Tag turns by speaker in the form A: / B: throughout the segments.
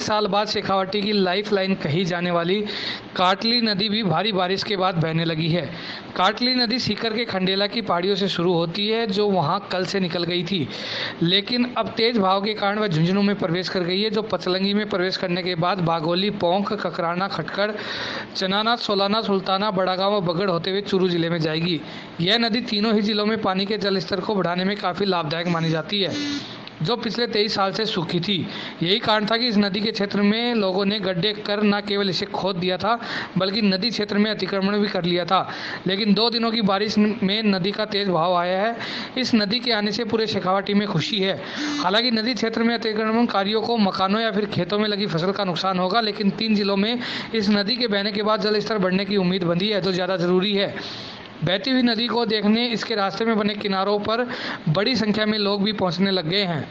A: साल बाद शेखावाटी की लाइफलाइन कही जाने वाली काटली नदी भी भारी बारिश के बाद बहने लगी है। काटली नदी सीकर के खंडेला की पहाड़ियों से शुरू होती है, जो वहां कल से निकल गई थी, लेकिन अब तेज बहाव के कारण वह झुंझुनू में प्रवेश कर गई है, जो पचलंगी में प्रवेश करने के बाद बागोली, पोंख, ककराना, खटकड़, चनाना, सोलाना, सुल्ताना, बड़ागांव व बगड़ होते हुए चूरू जिले में जाएगी। यह नदी तीनों ही जिलों में पानी के जल स्तर को बढ़ाने में काफ़ी लाभदायक मानी जाती है, जो पिछले 23 साल से सूखी थी। यही कारण था कि इस नदी के क्षेत्र में लोगों ने गड्ढे कर न केवल इसे खोद दिया था, बल्कि नदी क्षेत्र में अतिक्रमण भी कर लिया था। लेकिन 2 दिनों की बारिश में नदी का तेज बहाव आया है। इस नदी के आने से पूरे शेखावाटी में खुशी है। हालांकि नदी क्षेत्र में अतिक्रमणकारियों को मकानों या फिर खेतों में लगी फसल का नुकसान होगा, लेकिन 3 जिलों में इस नदी के बहने के बाद जल स्तर बढ़ने की उम्मीद बंधी है, जो ज़्यादा जरूरी है। बहती हुई नदी को देखने इसके रास्ते में बने किनारों पर बड़ी संख्या में लोग भी पहुंचने लग गए हैं।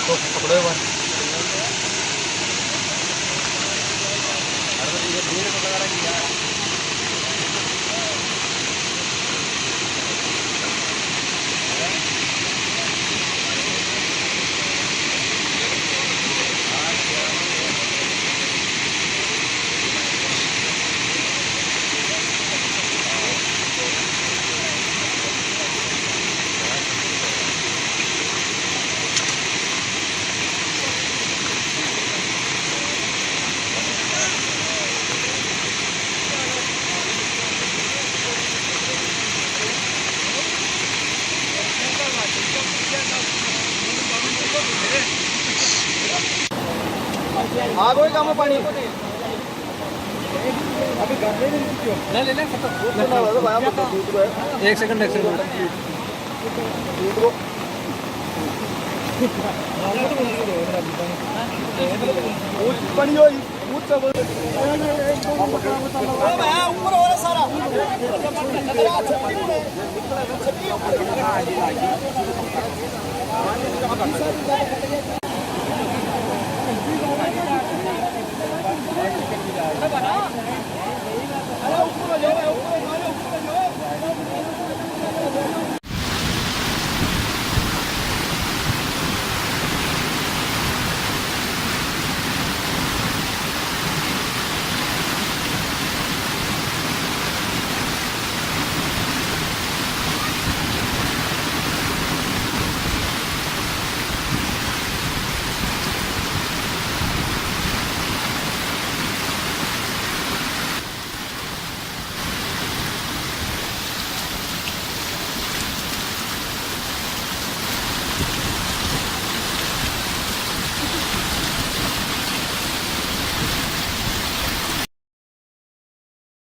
A: पकड़े हुए
B: आ गई काम पानी अभी ले ले 1 सेकंड पानी हो ऊपर हो रहा सारा